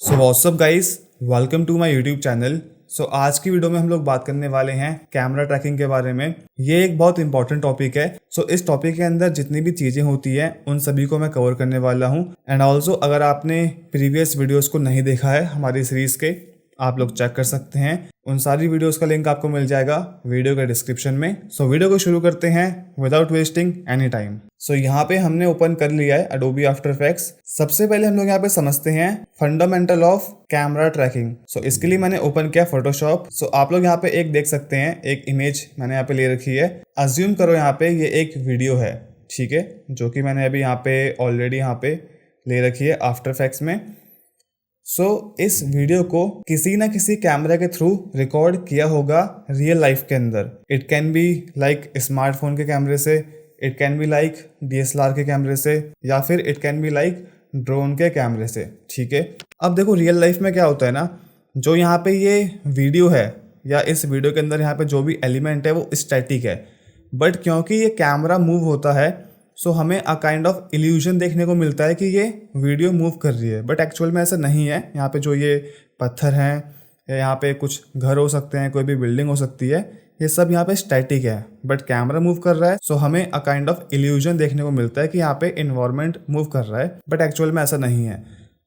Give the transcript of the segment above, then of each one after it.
So what's up guys, welcome to my YouTube channel. So आज की video में हम लोग बात करने वाले हैं कैमरा ट्रैकिंग के बारे में। ये एक बहुत इंपॉर्टेंट टॉपिक है। सो इस टॉपिक के अंदर जितनी भी चीज़ें होती हैं उन सभी को मैं कवर करने वाला हूँ। एंड ऑल्सो अगर आपने प्रीवियस वीडियोस को नहीं देखा है हमारी सीरीज़ के, आप लोग चेक कर सकते हैं। उन सारी वीडियोस का लिंक आपको मिल जाएगा वीडियो के डिस्क्रिप्शन में। सो वीडियो को शुरू करते हैं विदाउट वेस्टिंग एनी टाइम। सो यहाँ पे हमने ओपन कर लिया है अडोबी आफ्टर इफेक्ट्स। सबसे पहले हम लोग यहाँ पे समझते हैं फंडामेंटल ऑफ कैमरा ट्रैकिंग। सो इसके लिए मैंने ओपन किया फोटोशॉप। सो आप लोग यहाँ पे एक देख सकते हैं, एक इमेज मैंने यहाँ पे ले रखी है। अज्यूम करो यहाँ पे ये एक वीडियो है, ठीक है, जो कि मैंने अभी यहाँ पे ऑलरेडी यहाँ पे ले रखी है आफ्टर इफेक्ट्स में। सो इस वीडियो को किसी ना किसी कैमरा के थ्रू रिकॉर्ड किया होगा रियल लाइफ के अंदर। It can be like smartphone के कैमरे से, it can be like DSLR के कैमरे से, या फिर it can be like drone के कैमरे से, ठीक है। अब देखो रियल लाइफ में क्या होता है ना, जो यहाँ पे ये वीडियो है या इस वीडियो के अंदर यहाँ पे जो भी एलिमेंट है वो स्टैटिक है। बट क्योंकि ये कैमरा मूव होता है सो हमें अ काइंड ऑफ इल्यूजन देखने को मिलता है कि ये वीडियो मूव कर रही है। बट एक्चुअल में ऐसा नहीं है। यहाँ पे जो ये पत्थर हैं या यहाँ पे कुछ घर हो सकते हैं, कोई भी बिल्डिंग हो सकती है, ये सब यहाँ पे स्टैटिक है। बट कैमरा मूव कर रहा है सो हमें अ काइंड ऑफ इल्यूजन देखने को मिलता है कि यहाँ पे इन्वायरमेंट मूव कर रहा है। बट एक्चुअल में ऐसा नहीं है।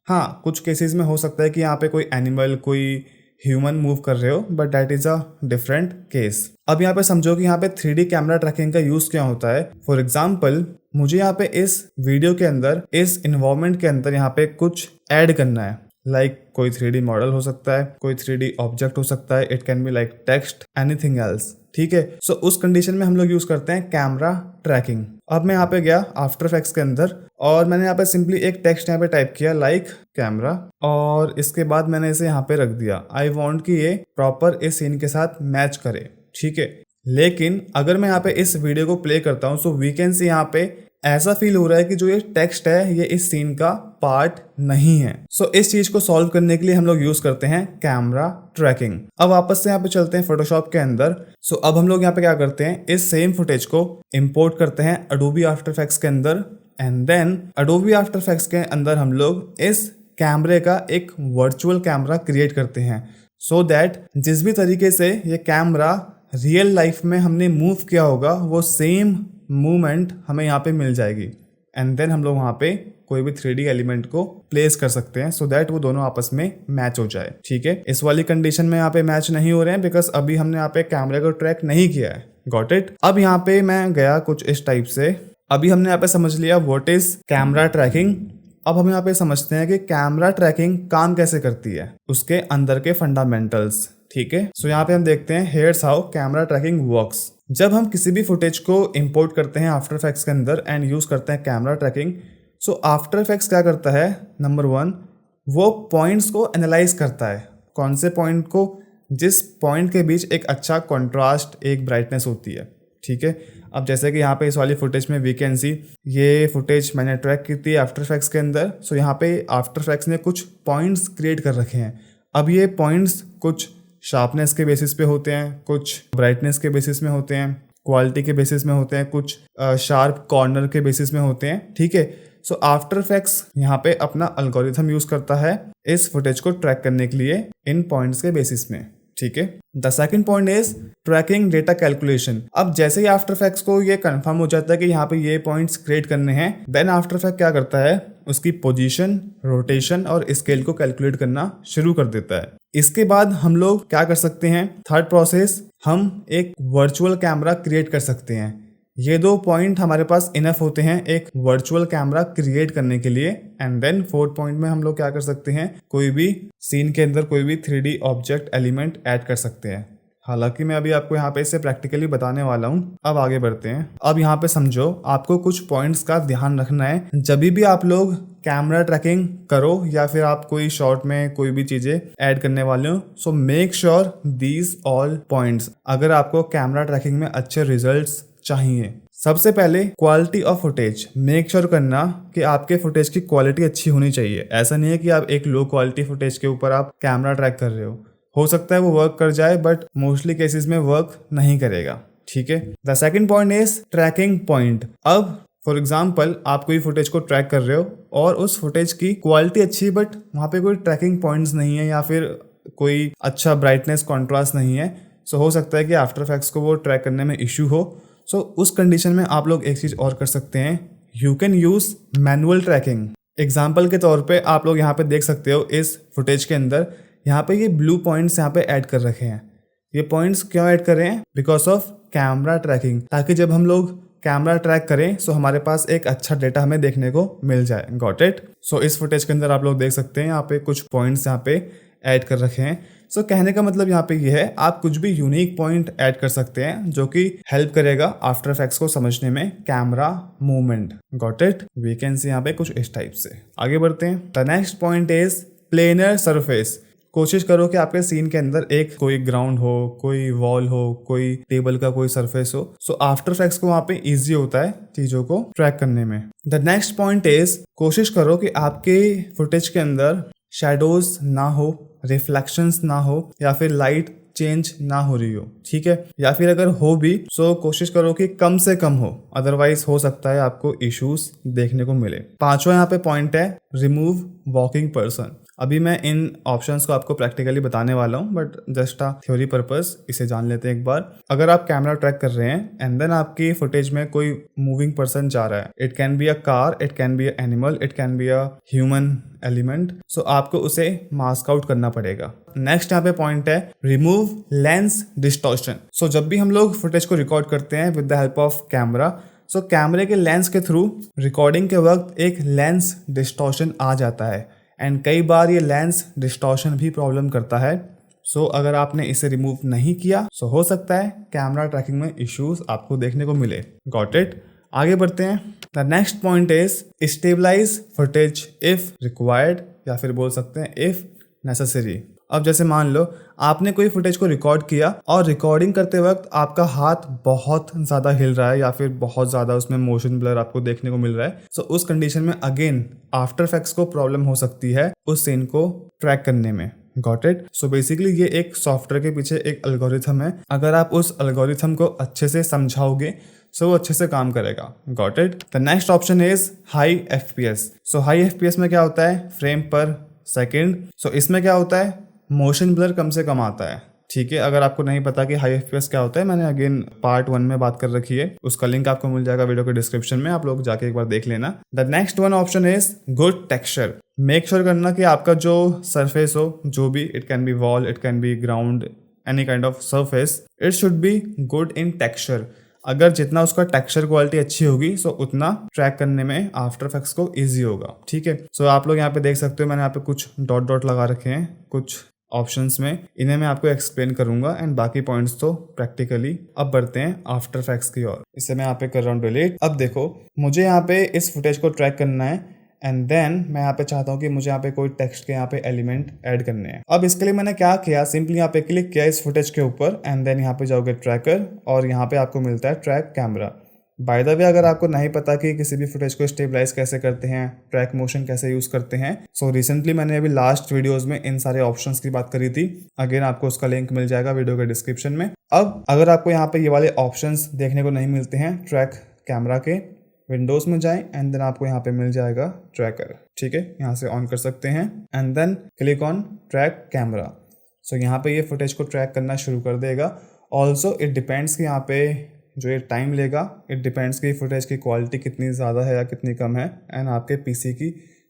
हाँ, कुछ केसेस में हो सकता है कि यहाँ पे कोई एनिमल, कोई ह्यूमन मूव कर रहे हो, but that is a different case. अब यहाँ पे समझो कि यहाँ पे 3D कैमरा ट्रैकिंग का यूज क्या होता है। फॉर एग्जाम्पल, मुझे यहाँ पे इस वीडियो के अंदर, इस इन्वायरमेंट के अंदर यहाँ पे कुछ ऐड करना है। लाइक कोई 3D मॉडल हो सकता है, कोई 3D ऑब्जेक्ट हो सकता है, it can be like text, anything else, ठीक है। सो उस कंडीशन में हम लोग यूज करते हैं कैमरा ट्रैकिंग। अब मैं यहाँ पे गया आफ्टर इफेक्ट्स के अंदर और मैंने यहाँ पे सिंपली एक टेक्स्ट यहाँ पे टाइप किया लाइक कैमरा, और इसके बाद मैंने इसे यहाँ पे रख दिया। आई वॉन्ट कि ये प्रॉपर इस सीन के साथ मैच करे, ठीक है। लेकिन अगर मैं यहाँ पे इस वीडियो को प्ले करता हूँ सो वी कैन सी यहाँ पे ऐसा फील हो रहा है कि जो ये टेक्स्ट है ये इस सीन का पार्ट नहीं है। सो इस चीज को सॉल्व करने के लिए हम लोग यूज करते हैं कैमरा ट्रैकिंग। अब वापस से यहाँ पे चलते हैं फोटोशॉप के अंदर। सो अब हम लोग यहाँ पे क्या करते हैं, इस सेम फुटेज को इंपोर्ट करते हैं अडोबी आफ्टर इफेक्ट्स के अंदर। And then Adobe after effects के अंदर हम लोग इस कैमरे का एक वर्चुअल कैमरा क्रिएट करते हैं, सो दैट जिस भी तरीके से ये कैमरा रियल लाइफ में हमने मूव किया होगा वो सेम मूवमेंट हमें यहाँ पे मिल जाएगी। एंड देन हम लोग वहाँ पे कोई भी 3D एलिमेंट को प्लेस कर सकते हैं सो दैट वो दोनों आपस में मैच हो जाए, ठीक है। इस वाली कंडीशन में यहाँ पे मैच नहीं हो रहे हैं बिकॉज अभी हमने यहाँ पे कैमरे को ट्रैक नहीं किया है। Got it. अब यहाँ पे मैं गया कुछ इस टाइप से। अभी हमने यहाँ पे समझ लिया व्हाट इज कैमरा ट्रैकिंग। अब हम यहाँ पे समझते हैं कि कैमरा ट्रैकिंग काम कैसे करती है, उसके अंदर के फंडामेंटल्स, ठीक है। सो यहाँ पे हम देखते हैं here's how camera tracking works. जब हम किसी भी फुटेज को इंपोर्ट करते हैं आफ्टर इफेक्ट्स के अंदर एंड यूज करते हैं camera tracking, so after effects क्या करता है, नंबर 1 वो पॉइंट्स को एनालाइज करता है। कौन से पॉइंट को, जिस पॉइंट के बीच एक अच्छा कॉन्ट्रास्ट, एक ब्राइटनेस होती है, ठीक है। अब जैसे कि यहाँ पे इस वाली फुटेज में वी कैन सी, ये फुटेज मैंने ट्रैक की थी आफ्टर इफेक्ट्स के अंदर। सो यहाँ पे आफ्टर इफेक्ट्स ने कुछ पॉइंट्स क्रिएट कर रखे हैं। अब ये पॉइंट्स कुछ शार्पनेस के बेसिस पे होते हैं, कुछ ब्राइटनेस के बेसिस में होते हैं, क्वालिटी के बेसिस में होते हैं, कुछ शार्प कॉर्नर के बेसिस में होते हैं, ठीक है। सो आफ्टर इफेक्ट्स यहाँ पे अपना एल्गोरिथम यूज करता है इस फुटेज को ट्रैक करने के लिए इन पॉइंट्स के बेसिस में, ठीक है। The second point is tracking data calculation. अब जैसे ही आफ्टर इफेक्ट्स को ये कंफर्म हो जाता है कि यहाँ पे ये पॉइंट्स क्रिएट करने हैं, देन आफ्टर इफेक्ट क्या करता है, उसकी पोजीशन, रोटेशन और स्केल को कैलकुलेट करना शुरू कर देता है। इसके बाद हम लोग क्या कर सकते हैं, थर्ड प्रोसेस, हम एक वर्चुअल कैमरा क्रिएट कर सकते हैं। ये 2 पॉइंट हमारे पास इनफ होते हैं एक वर्चुअल कैमरा क्रिएट करने के लिए। एंड देन 4th पॉइंट में हम लोग क्या कर सकते हैं, कोई भी सीन के अंदर कोई भी 3D ऑब्जेक्ट एलिमेंट ऐड कर सकते हैं। हालांकि मैं अभी आपको यहाँ पे इसे प्रैक्टिकली बताने वाला हूँ। अब आगे बढ़ते हैं। अब यहाँ पे समझो, आपको कुछ पॉइंट्स का ध्यान रखना है जब भी आप लोग कैमरा ट्रैकिंग करो या फिर आप कोई शॉट में कोई भी चीजें ऐड करने वाले हो। So make sure these all points, अगर आपको कैमरा ट्रैकिंग में अच्छे रिजल्ट्स चाहिए। सबसे पहले quality of footage, make sure करना कि आपके फुटेज की क्वालिटी अच्छी होनी चाहिए। ऐसा नहीं है कि आप एक लो क्वालिटी फुटेज के ऊपर आप कैमरा ट्रैक कर रहे हो सकता है वो वर्क कर जाए बट मोस्टली केसेस में वर्क नहीं करेगा, ठीक है। The second point is tracking point. अब फॉर एग्जाम्पल आप कोई फुटेज को ट्रैक कर रहे हो और उस फुटेज की क्वालिटी अच्छी है बट वहाँ पे कोई ट्रैकिंग पॉइंट्स नहीं है या फिर कोई अच्छा ब्राइटनेस कॉन्ट्रास्ट नहीं है, सो हो सकता है कि आफ्टर इफेक्ट्स को वो ट्रैक करने में इशू हो। सो उस कंडीशन में आप लोग एक चीज़ और कर सकते हैं, you can use manual tracking. Example के तौर पे आप लोग यहाँ पे देख सकते हो इस फुटेज के अंदर यहाँ पे ये ब्लू पॉइंट्स यहाँ पे ऐड कर रखे हैं। ये पॉइंट्स क्यों ऐड कर रहे हैं? बिकॉज ऑफ कैमरा ट्रैकिंग, ताकि जब हम लोग कैमरा ट्रैक करें सो हमारे पास एक अच्छा डेटा हमें देखने को मिल जाए। Got it? सो इस फुटेज के अंदर आप लोग देख सकते हैं यहाँ पे कुछ पॉइंट्स यहाँ पे ऐड कर रखे हैं। सो कहने का मतलब यहाँ पे ये है, आप कुछ भी यूनिक पॉइंट ऐड कर सकते हैं जो कि हेल्प करेगा आफ्टर इफेक्ट्स को समझने में, camera movement. Got it? We can see यहाँ पे कुछ इस टाइप से। आगे बढ़ते हैं। The next point is planar surface. कोशिश करो कि आपके सीन के अंदर एक कोई ग्राउंड हो, कोई वॉल हो, कोई टेबल का कोई सरफेस हो, सो आफ्टर इफेक्ट्स को वहां पे इजी होता है चीजों को ट्रैक करने में। द नेक्स्ट पॉइंट इज, कोशिश करो कि आपके फुटेज के अंदर शैडोज ना हो, रिफ्लेक्शंस ना हो या फिर लाइट चेंज ना हो रही हो, ठीक है? या फिर अगर हो भी सो कोशिश करो कि कम से कम हो, अदरवाइज हो सकता है आपको इश्यूज देखने को मिले। पांचवा यहाँ पे पॉइंट है रिमूव वॉकिंग पर्सन। अभी मैं इन ऑप्शंस को आपको प्रैक्टिकली बताने वाला हूँ but just a theory purpose इसे जान लेते हैं एक बार। अगर आप कैमरा ट्रैक कर रहे हैं एंड देन आपकी फुटेज में कोई मूविंग पर्सन जा रहा है, it can be a car, it can be a animal, it can be a human element, so आपको उसे मास्क आउट करना पड़ेगा। नेक्स्ट यहाँ पे पॉइंट है रिमूव लेंस डिस्टॉर्शन। सो जब भी हम लोग फुटेज को रिकॉर्ड करते हैं with the help of camera, so कैमरे के लेंस के थ्रू रिकॉर्डिंग के वक्त एक लेंस डिस्टॉर्शन आ जाता है एंड कई बार ये लेंस डिस्टॉर्शन भी प्रॉब्लम करता है। सो अगर आपने इसे रिमूव नहीं किया सो हो सकता है कैमरा ट्रैकिंग में इश्यूज आपको देखने को मिले। Got it? आगे बढ़ते हैं। The next point is stabilize footage if required, या फिर बोल सकते हैं इफ नेसेसरी। अब जैसे मान लो आपने कोई फुटेज को रिकॉर्ड किया और रिकॉर्डिंग करते वक्त आपका हाथ बहुत ज़्यादा हिल रहा है या फिर बहुत ज़्यादा उसमें मोशन ब्लर आपको देखने को मिल रहा है, सो उस कंडीशन में अगेन आफ्टर इफेक्ट्स को प्रॉब्लम हो सकती है उस सीन को ट्रैक करने में। Got it? सो बेसिकली ये एक सॉफ्टवेयर के पीछे एक एल्गोरिथम है, अगर आप उस एल्गोरिथम को अच्छे से समझाओगे सो वो अच्छे से काम करेगा। Got it? The next option is high FPS। So high FPS में क्या होता है? फ्रेम पर सेकेंड। सो इसमें क्या होता है? मोशन ब्लर कम से कम आता है, ठीक है? अगर आपको नहीं पता कि हाई FPS क्या होता है, मैंने अगेन पार्ट 1 में बात कर रखी है, उसका लिंक आपको मिल जाएगा वीडियो के डिस्क्रिप्शन में, आप लोग जाके एक बार देख लेना। The next one option is good texture. Make sure करना कि आपका जो सरफेस हो, जो भी, it can B wall, it can B ground, any kind of surface, it should be good in texture. अगर जितना उसका टेक्सचर क्वालिटी अच्छी होगी सो उतना ट्रैक करने में आफ्टर इफेक्ट्स को इजी होगा, ठीक है? सो आप लोग यहाँ पे देख सकते हो, मैंने यहाँ पे कुछ डॉट डॉट लगा रखे हैं कुछ ऑप्शंस में, इन्हें मैं आपको एक्सप्लेन करूंगा एंड बाकी पॉइंट्स तो प्रैक्टिकली। अब बढ़ते हैं आफ्टर इफेक्ट्स की ओर। इसे मैं यहाँ पे कर रहा हूँ डिलीट। अब देखो मुझे यहाँ पे इस फुटेज को ट्रैक करना है एंड देन मैं यहाँ पे चाहता हूँ कि मुझे यहाँ पे कोई टेक्स्ट के यहाँ पे एलिमेंट ऐड करने हैं। अब इसके लिए मैंने क्या किया, सिंपली यहाँ पे क्लिक किया इस फुटेज के ऊपर एंड देन यहाँ पे जाओगे ट्रैकर और यहाँ पे आपको मिलता है ट्रैक कैमरा। बाय द वे, अगर आपको नहीं पता कि किसी भी फुटेज को स्टेबलाइज कैसे करते हैं, ट्रैक मोशन कैसे यूज करते हैं, सो रिसेंटली मैंने अभी लास्ट वीडियोस में इन सारे ऑप्शंस की बात करी थी, अगेन आपको उसका लिंक मिल जाएगा वीडियो के डिस्क्रिप्शन में। अब अगर आपको यहाँ पे ये वाले ऑप्शंस देखने को नहीं मिलते हैं ट्रैक कैमरा के, विंडोज में जाएं एंड देन आपको यहाँ पे मिल जाएगा ट्रैकर, ठीक है? यहाँ से ऑन कर सकते हैं and then click on track camera. So यहाँ पे ये फुटेज को ट्रैक करना शुरू कर देगा। ऑल्सो इट डिपेंड्स कि यहाँ पे जो ये टाइम लेगा, इट डिपेंड्स कि फुटेज की क्वालिटी कितनी ज़्यादा है या कितनी कम है एंड आपके पीसी की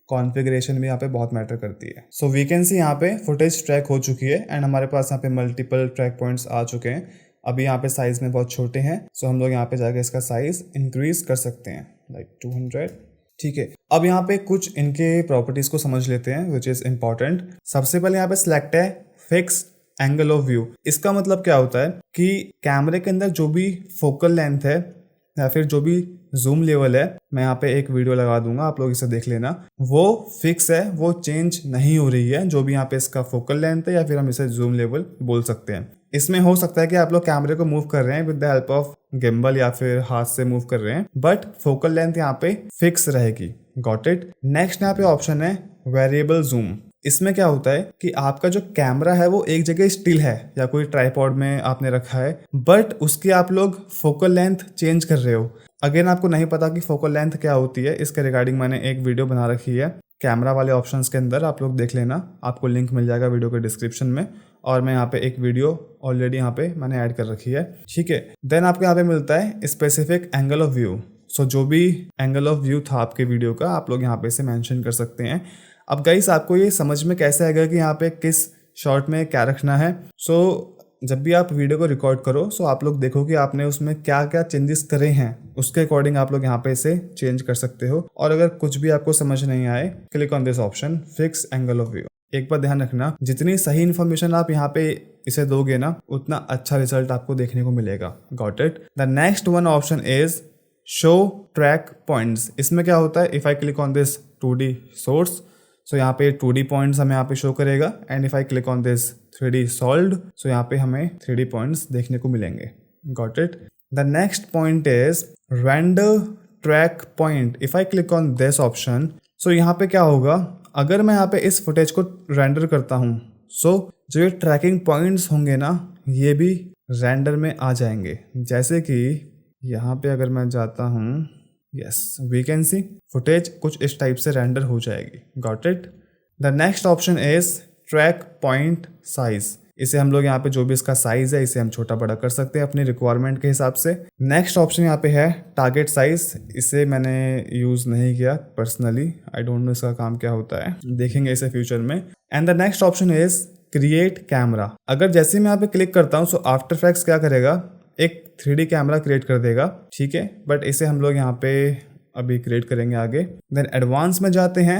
कॉन्फ़िगरेशन भी यहाँ पे बहुत मैटर करती है। सो वी कैन सी यहाँ पे फुटेज ट्रैक हो चुकी है एंड हमारे पास यहाँ पे मल्टीपल ट्रैक पॉइंट्स आ चुके हैं। अभी यहाँ पे साइज में बहुत छोटे हैं, सो हम लोग यहाँ पे जाके इसका साइज इंक्रीज कर सकते हैं लाइक 200, ठीक है? अब यहाँ पे कुछ इनके प्रॉपर्टीज को समझ लेते हैं विच इज इम्पॉर्टेंट। सबसे पहले यहाँ पे सिलेक्ट है फिक्स एंगल ऑफ व्यू। इसका मतलब क्या होता है कि कैमरे के अंदर जो भी फोकल लेंथ है या फिर जो भी जूम लेवल है, मैं यहाँ पे एक वीडियो लगा दूंगा, आप लोग इसे देख लेना, वो फिक्स है, वो चेंज नहीं हो रही है। जो भी यहाँ पे इसका फोकल लेंथ है या फिर हम इसे जूम लेवल बोल सकते हैं। इसमें हो सकता है कि आप लोग कैमरे को मूव कर रहे हैं with the help of gimbal या फिर हाथ से मूव कर रहे हैं, बट फोकल लेंथ यहाँ पे फिक्स रहेगी। Got it? नेक्स्ट यहाँ पे ऑप्शन है वेरिएबल जूम। इसमें क्या होता है कि आपका जो कैमरा है वो एक जगह स्टिल है या कोई ट्राइपॉड में आपने रखा है, बट उसकी आप लोग फोकल लेंथ चेंज कर रहे हो। अगेन आपको नहीं पता कि फोकल लेंथ क्या होती है, इसके रिगार्डिंग मैंने एक वीडियो बना रखी है कैमरा वाले ऑप्शंस के अंदर, आप लोग देख लेना, आपको लिंक मिल जाएगा वीडियो के डिस्क्रिप्शन में। और मैं यहाँ पे एक वीडियो ऑलरेडी यहाँ पे मैंने ऐड कर रखी है, ठीक है। देन आपको यहाँ पे मिलता है स्पेसिफिक एंगल ऑफ व्यू। सो जो भी एंगल ऑफ व्यू था आपके वीडियो का, आप लोग यहाँ पे से मेंशन कर सकते हैं। अब गाइस आपको ये समझ में कैसे आएगा कि यहाँ पे किस शॉट में क्या रखना है। सो जब भी आप वीडियो को रिकॉर्ड करो, सो आप लोग देखो कि आपने उसमें क्या क्या चेंजेस करे हैं, उसके अकॉर्डिंग आप लोग यहाँ पे इसे चेंज कर सकते हो। और अगर कुछ भी आपको समझ नहीं आए, click on this option fix angle of view. एक बार ध्यान रखना, जितनी सही इन्फॉर्मेशन आप यहाँ पे इसे दोगे ना, उतना अच्छा रिजल्ट आपको देखने को मिलेगा। Got it. The next one option is show track points. इसमें क्या होता है, if I click on this 2D source, so यहाँ पे 2D पॉइंट्स हमें यहाँ पे शो करेगा। And if I click on this 3D solved, so यहाँ पे हमें 3D पॉइंट्स देखने को मिलेंगे। Got it. The next point is render track point. If I click on this option, so यहाँ पे क्या होगा, अगर मैं यहाँ पे इस फुटेज को रेंडर करता हूँ, सो जो ये ट्रैकिंग पॉइंट्स होंगे ना, ये भी रेंडर में आ जाएंगे। जैसे कि यहाँ पे अगर मैं जाता हूँ, yes we can see footage कुछ इस टाइप से रेंडर हो जाएगी। Got it. The next option is track point size. इसे हम लोग यहाँ पे जो भी इसका साइज है, इसे हम छोटा बड़ा कर सकते हैं अपनी रिक्वायरमेंट के हिसाब से। नेक्स्ट ऑप्शन यहाँ पे है टारगेट साइज। इसे मैंने यूज नहीं किया पर्सनली, आई डोंट नो इसका काम क्या होता है, देखेंगे इसे फ्यूचर में। And the next option is create camera. अगर जैसे मैं यहाँ पे क्लिक करता हूँ, सो आफ्टर इफेक्ट्स क्या करेगा, एक 3D कैमरा क्रिएट कर देगा, ठीक है। बट इसे हम लोग यहाँ पे अभी क्रिएट करेंगे आगे। देन एडवांस में जाते हैं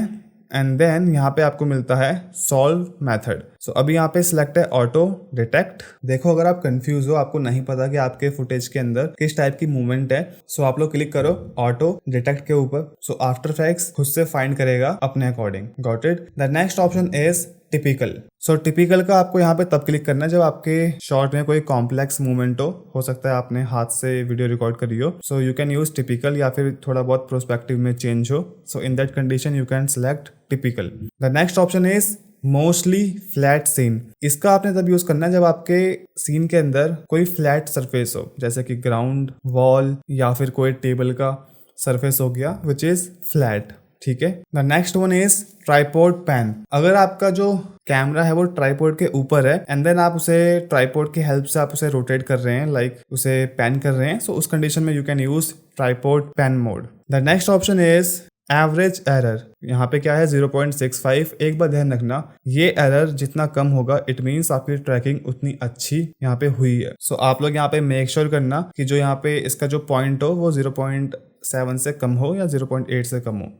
एंड देन यहाँ पे आपको मिलता है सॉल्व मेथड। सो अभी यहाँ पे सिलेक्ट है ऑटो डिटेक्ट। देखो अगर आप कंफ्यूज हो, आपको नहीं पता कि आपके फुटेज के अंदर किस टाइप की मूवमेंट है, सो आप लोग क्लिक करो ऑटो डिटेक्ट के ऊपर। सो आफ्टर इफेक्ट्स खुद से फाइंड करेगा अपने according. Got it. The next option is typical. So typical का आपको यहाँ पे तब क्लिक करना है जब आपके शॉट में कोई कॉम्प्लेक्स मूवमेंट हो सकता है आपने हाथ से वीडियो रिकॉर्ड करी हो, so you can use typical, या फिर थोड़ा बहुत प्रोस्पेक्टिव में चेंज हो, so in that condition you can select typical. The next option is mostly flat scene. इसका आपने तब यूज करना है जब आपके सीन के अंदर कोई फ्लैट सरफेस हो, जैसे कि ग्राउंड, वॉल या फिर कोई टेबल का सरफेस हो गया विच इज फ्लैट, ठीक है। The next one is tripod pan. अगर आपका जो कैमरा है वो ट्राइपॉड के ऊपर है एंड देन आप उसे ट्राइपॉड की हेल्प से आप उसे रोटेट कर रहे हैं, लाइक उसे पैन कर रहे हैं, सो उस कंडीशन में you can use tripod pan mode. The next option is average error. यहाँ पे क्या है 0.65। एक बार ध्यान रखना, ये एरर जितना कम होगा इट मीन्स आपकी ट्रैकिंग उतनी अच्छी यहाँ पे हुई है। सो आप लोग यहाँ पे मेक श्योर करना कि जो यहाँ पे इसका जो पॉइंट हो वो 0.7 से कम हो या 0.8 से कम हो,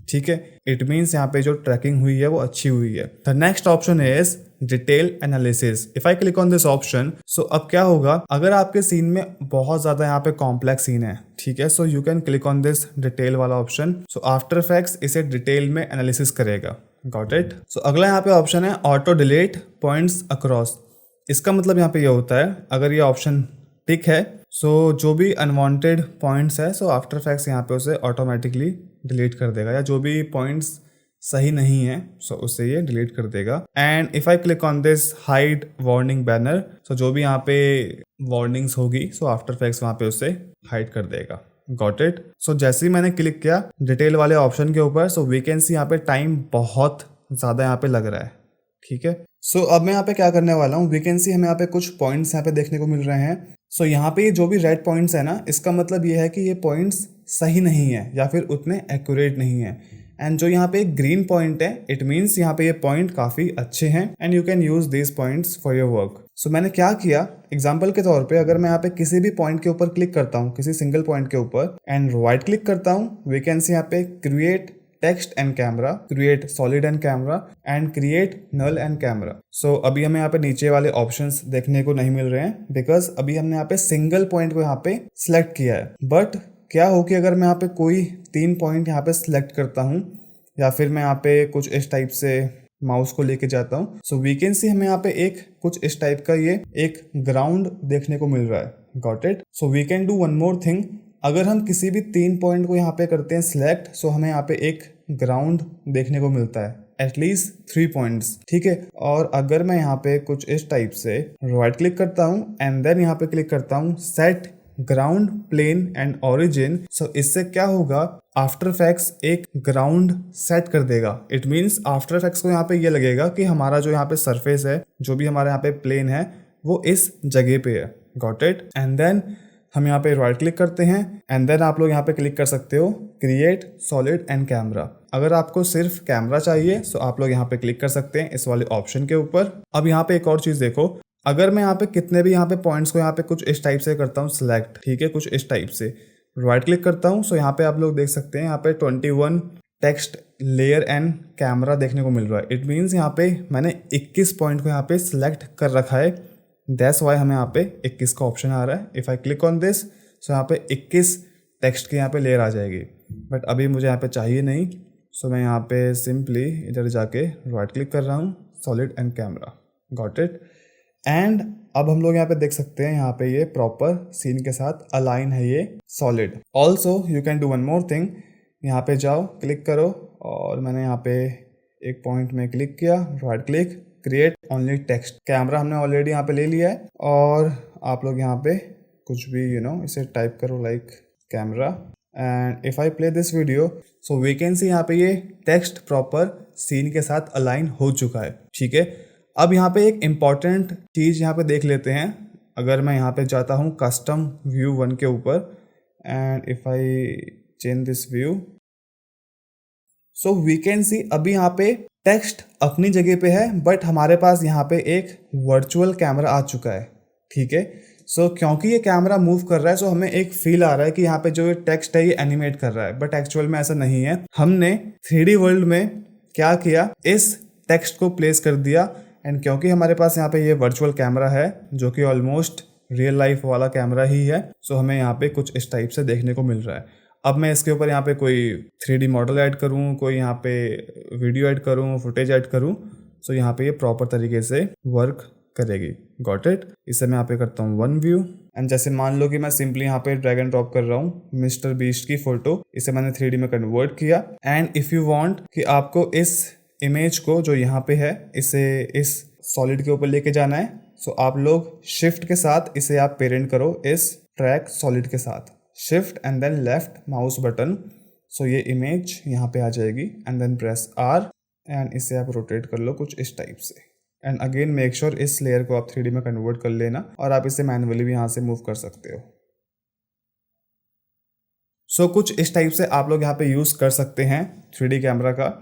ठीक है। इट मीन्स यहाँ पे जो ट्रैकिंग हुई है वो अच्छी हुई है। The next option is detail analysis. If I click on this option, so अब क्या होगा, अगर आपके सीन में बहुत ज्यादा यहाँ पे कॉम्प्लेक्स सीन है, ठीक है, so you can click on this detail वाला ऑप्शन। सो आफ्टर इफेक्ट्स इसे डिटेल में एनालिसिस करेगा। Got it. सो अगला यहाँ पे ऑप्शन है ऑटो डिलीट पॉइंट्स अक्रॉस। इसका मतलब यहाँ पे ये होता है, अगर ये ऑप्शन टिक है, सो जो भी अनवांटेड पॉइंट्स है, सो आफ्टर इफेक्ट्स यहाँ पे उसे ऑटोमेटिकली डिलीट कर देगा, या जो भी पॉइंट्स सही नहीं है सो उससे ये डिलीट कर देगा। And if I click on this hide warning banner, so जो भी यहाँ पे वार्निंग्स होगी, सो आफ्टर इफेक्ट्स वहाँ पे उसे हाइड कर देगा। Got it. सो जैसे ही मैंने क्लिक किया डिटेल वाले ऑप्शन के ऊपर, सो वी कैन सी यहाँ पे टाइम बहुत ज़्यादा यहाँ पे लग रहा है, ठीक है। सो अब मैं यहाँ पे क्या करने वाला हूँ, वी कैन सी हमें यहाँ पे कुछ पॉइंट्स यहाँ पे देखने को मिल रहे हैं। सो यहाँ पे जो भी रेड पॉइंट्स है ना, इसका मतलब ये है कि ये पॉइंट्स सही नहीं है या फिर उतने एक्यूरेट नहीं है। एंड जो यहाँ पे एक ग्रीन पॉइंट है, इट मीन्स यहाँ पे ये पॉइंट काफ़ी अच्छे हैं and you can use this points for your work. So मैंने क्या किया, एग्जाम्पल के तौर पे अगर मैं यहाँ पे किसी भी पॉइंट के ऊपर क्लिक करता हूँ, किसी सिंगल पॉइंट के ऊपर एंड राइट क्लिक करता हूँ, वी कैन सी यहाँ पे create text and camera, create solid and camera and create null and camera. So अभी हमें यहाँ पे नीचे वाले ऑप्शंस देखने को नहीं मिल रहे हैं बिकॉज अभी हमने यहाँ पे सिंगल पॉइंट को यहाँ पे सिलेक्ट किया है। बट क्या हो कि अगर मैं यहाँ पे कोई 3 पॉइंट यहाँ पे सिलेक्ट करता हूँ या फिर मैं यहाँ पे कुछ इस टाइप से माउस को लेके जाता हूँ, सो वी कैन सी हमें यहाँ पे एक कुछ इस टाइप का ये एक ग्राउंड देखने को मिल रहा है। Got it. So we can do one more thing, अगर हम किसी भी 3 पॉइंट को यहाँ पे करते हैं सिलेक्ट, सो हमें यहाँ पे एक ग्राउंड देखने को मिलता है, एटलीस्ट 3 पॉइंट्स, ठीक है। और अगर मैं यहाँ पे कुछ इस टाइप से राइट क्लिक करता हूँ एंड देन यहाँ पे क्लिक करता हूँ set ground, plane and origin. So इससे क्या होगा, आफ्टर इफेक्ट्स एक ग्राउंड सेट कर देगा। इट मीन्स आफ्टर इफेक्ट्स को यहाँ पे ये लगेगा कि हमारा जो यहाँ पे सरफेस है, जो भी हमारे यहाँ पे प्लेन है, वो इस जगह पे है। Got it. एंड देन हम यहाँ पे राइट क्लिक करते हैं एंड देन आप लोग यहाँ पे क्लिक कर सकते हो क्रिएट सॉलिड एंड कैमरा। अगर आपको सिर्फ कैमरा चाहिए तो आप लोग यहाँ पे क्लिक कर सकते हैं इस वाले ऑप्शन के ऊपर। अब यहाँ पे एक और चीज देखो, अगर मैं यहाँ पे कितने भी यहाँ पे पॉइंट्स को यहाँ पे कुछ इस टाइप से करता हूँ सिलेक्ट, ठीक है, कुछ इस टाइप से राइट क्लिक करता हूँ, सो यहाँ पे आप लोग देख सकते हैं यहाँ पे 21 टेक्स्ट लेयर एंड कैमरा देखने को मिल रहा है। इट मीन्स यहाँ पे मैंने 21 पॉइंट को यहाँ पे सिलेक्ट कर रखा है, दैट्स वाई हमें यहाँ पे 21 का ऑप्शन आ रहा है। If I click on this, so यहाँ पे 21 टेक्स्ट की यहाँ पे लेयर आ जाएगी, बट अभी मुझे यहाँ पे चाहिए नहीं। सो मैं यहाँ पे सिंपली इधर जाके राइट क्लिक कर रहा हूँ, solid and camera, got it. And अब हम लोग यहाँ पे देख सकते हैं यहाँ पे ये प्रॉपर सीन के साथ अलाइन है ये solid. Also you can do one more thing, यहाँ पे जाओ, क्लिक करो, और मैंने यहाँ पे एक पॉइंट में क्लिक किया, right click, create only text. Camera हमने ऑलरेडी यहाँ पे ले लिया है, और आप लोग यहाँ पे कुछ भी इसे टाइप करो like camera. And if I play this video, so we can see यहाँ पे ये टेक्स्ट प्रॉपर सीन के साथ अलाइन हो चुका है, ठीक है। अब यहाँ पे एक इम्पॉर्टेंट चीज़ यहाँ पे देख लेते हैं। अगर मैं यहाँ पे जाता हूँ कस्टम व्यू 1 के ऊपर and if I change this view, so we can see अभी यहाँ पे टेक्स्ट अपनी जगह पे है, बट हमारे पास यहाँ पे एक वर्चुअल कैमरा आ चुका है, ठीक है। सो क्योंकि ये कैमरा मूव कर रहा है, सो हमें एक फील आ रहा है कि यहाँ पे जो टेक्स्ट है ये एनिमेट कर रहा है, बट एक्चुअल में ऐसा नहीं है। हमने 3D वर्ल्ड में क्या किया, इस टेक्स्ट को प्लेस कर दिया, एंड क्योंकि हमारे पास यहाँ पे ये वर्चुअल कैमरा है जो कि ऑलमोस्ट रियल लाइफ वाला कैमरा ही है, सो हमें यहाँ पे कुछ इस टाइप से देखने को मिल रहा है। अब मैं इसके ऊपर यहाँ पे कोई 3D मॉडल ऐड करूँ, कोई यहाँ पे वीडियो ऐड करूँ, फुटेज ऐड करूँ, सो यहाँ पे ये प्रॉपर तरीके से वर्क करेगी, गॉट इट। इसे मैं यहाँ पे करता हूँ 1 व्यू, एंड जैसे मान लो कि मैं सिंपली यहाँ पे ड्रैग एंड ड्रॉप कर रहा हूँ मिस्टर बीस्ट की फोटो, इसे मैंने 3D में कन्वर्ट किया। एंड इफ़ यू वांट कि आपको इस इमेज को जो यहाँ पे है इसे इस सॉलिड के ऊपर लेके जाना है, सो आप लोग शिफ्ट के साथ इसे आप पेरेंट करो इस ट्रैक सॉलिड के साथ, shift and then left mouse button, so ये इमेज यहाँ पे आ जाएगी, and then press R and इसे आप रोटेट कर लो कुछ इस टाइप से। एंड अगेन मेक श्योर इस लेयर को आप 3D में कन्वर्ट कर लेना, और आप इसे मैन्युअली भी यहाँ से मूव कर सकते हो। सो कुछ इस टाइप से आप लोग यहाँ पे यूज़ कर सकते हैं 3D कैमरा का।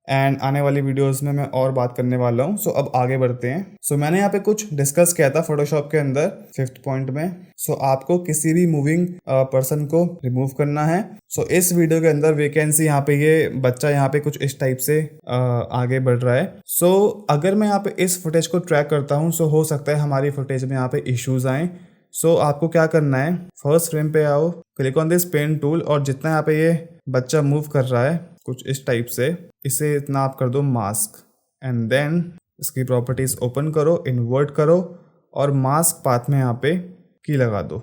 एंड आने वाली वीडियोस में मैं और बात करने वाला हूँ। सो अब आगे बढ़ते हैं। सो मैंने यहाँ पे कुछ डिस्कस किया था फोटोशॉप के अंदर 5th पॉइंट में। सो आपको किसी भी मूविंग पर्सन को रिमूव करना है। सो इस वीडियो के अंदर वैकेंसी यहाँ पे ये बच्चा यहाँ पे कुछ इस टाइप से आगे बढ़ रहा है। सो अगर मैं यहाँ पे इस फुटेज को ट्रैक करता हूँ, सो हो सकता है हमारी फुटेज में यहाँ पे इश्यूज आए। सो आपको क्या करना है, फर्स्ट फ्रेम पे आओ, click on this pen tool, और जितना यहाँ पे ये बच्चा मूव कर रहा है कुछ इस टाइप से, इसे इतना आप कर दो मास्क, एंड देन इसकी प्रॉपर्टीज ओपन करो, इन्वर्ट करो, और मास्क पाथ में यहाँ पे की लगा दो,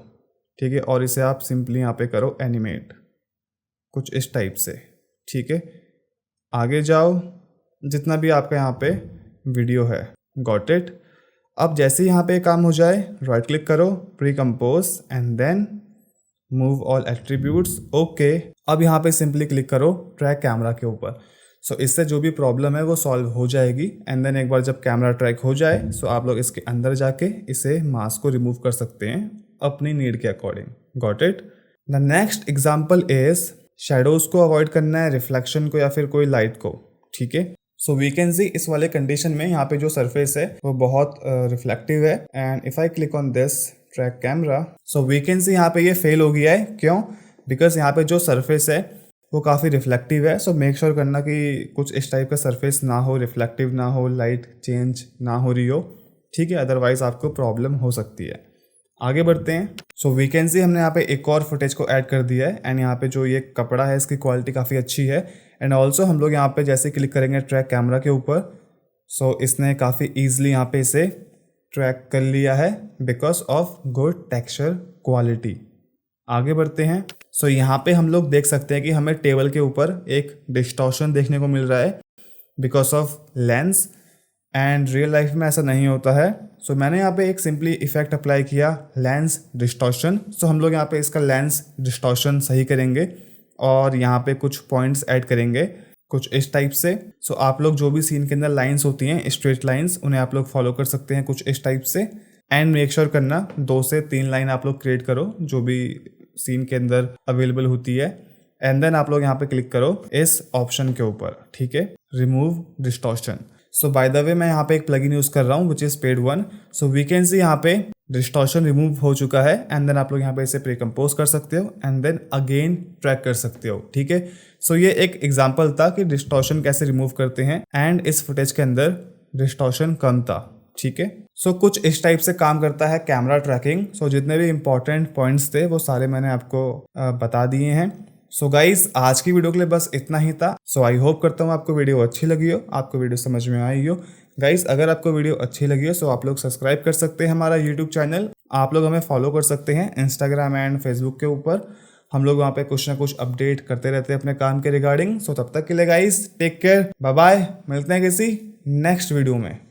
ठीक है। और इसे आप सिंपली यहाँ पे करो एनिमेट कुछ इस टाइप से, ठीक है। आगे जाओ जितना भी आपका यहाँ पे वीडियो है, गॉट इट। अब जैसे ही यहाँ पे काम हो जाए, राइट क्लिक करो, precompose, and then move all attributes, okay. अब यहाँ पे सिंपली क्लिक करो ट्रैक कैमरा के ऊपर। सो इससे जो भी प्रॉब्लम है वो सॉल्व हो जाएगी। एंड देन एक बार जब कैमरा ट्रैक हो जाए, सो आप लोग इसके अंदर जाके इसे मास्क को रिमूव कर सकते हैं अपनी नीड के according, got it. The next example is shadows को अवॉइड करना है, रिफ्लेक्शन को या फिर कोई लाइट को, ठीक है। सो वी कैन सी इस वाले कंडीशन में यहाँ पे जो सरफेस है वो बहुत रिफ्लेक्टिव है। And if I click on this track camera, so we can see यहाँ पे ये फेल हो गया है। क्यों? बिकॉज यहाँ पे जो सरफेस है वो काफ़ी रिफ्लेक्टिव है। सो मेक श्योर करना कि कुछ इस टाइप का सरफेस ना हो, रिफ्लेक्टिव ना हो, लाइट चेंज ना हो रही हो, ठीक है, अदरवाइज आपको प्रॉब्लम हो सकती है। आगे बढ़ते हैं। सो वी कैन सी हमने यहाँ पे एक और फुटेज को ऐड कर दिया है। एंड यहाँ पे जो ये कपड़ा है इसकी क्वालिटी काफ़ी अच्छी है। एंड ऑल्सो हम लोग यहाँ पे जैसे क्लिक करेंगे ट्रैक कैमरा के ऊपर, सो इसने काफ़ी ईजिली यहाँ पे इसे ट्रैक कर लिया है because of good texture quality. आगे बढ़ते हैं। सो यहाँ पे हम लोग देख सकते हैं कि हमें टेबल के ऊपर एक डिस्टॉर्शन देखने को मिल रहा है because of lens, and real life में ऐसा नहीं होता है। सो मैंने यहाँ पे एक सिंपली इफेक्ट अप्लाई किया, लेंस डिस्टॉर्शन। सो हम लोग यहाँ पे इसका लेंस डिस्टॉर्शन सही करेंगे और यहाँ पे कुछ पॉइंट्स ऐड करेंगे कुछ इस टाइप से। सो आप लोग जो भी सीन के अंदर लाइंस होती हैं, स्ट्रेट लाइंस, उन्हें आप लोग फॉलो कर सकते हैं कुछ इस टाइप से। एंड मेक श्योर करना 2 से 3 लाइन आप लोग क्रिएट करो जो भी सीन के अंदर अवेलेबल होती है। एंड देन आप लोग यहाँ पे क्लिक करो इस ऑप्शन के ऊपर, ठीक है, remove distortion. So by the way मैं यहाँ पे एक प्लगइन यूज कर रहा हूँ which is paid one. So we can see यहाँ पे डिस्टॉर्शन रिमूव हो चुका है। एंड देन आप लोग यहाँ पे इसे प्रीकम्पोज कर सकते हो एंड देन अगेन ट्रैक कर सकते हो, ठीक है। सो ये एक एग्जाम्पल था कि डिस्टॉर्शन कैसे रिमूव करते हैं एंड इस फुटेज के अंदर डिस्टॉर्शन कम था, ठीक है। सो कुछ इस टाइप से काम करता है कैमरा ट्रैकिंग। सो जितने भी इंपॉर्टेंट पॉइंट्स थे वो सारे मैंने आपको बता दिए हैं। सो गाइज आज की वीडियो के लिए बस इतना ही था। सो आई होप करता हूँ आपको वीडियो अच्छी लगी हो, आपको वीडियो समझ में आई हो। गाइज अगर आपको वीडियो अच्छी लगी हो सो आप लोग सब्सक्राइब कर सकते हैं हमारा यूट्यूब चैनल। आप लोग हमें फॉलो कर सकते हैं इंस्टाग्राम एंड फेसबुक के ऊपर। हम लोग वहाँ पे कुछ ना कुछ अपडेट करते रहते हैं अपने काम के रिगार्डिंग। सो तब तक के लिए guys take care, bye bye, मिलते हैं किसी नेक्स्ट वीडियो में।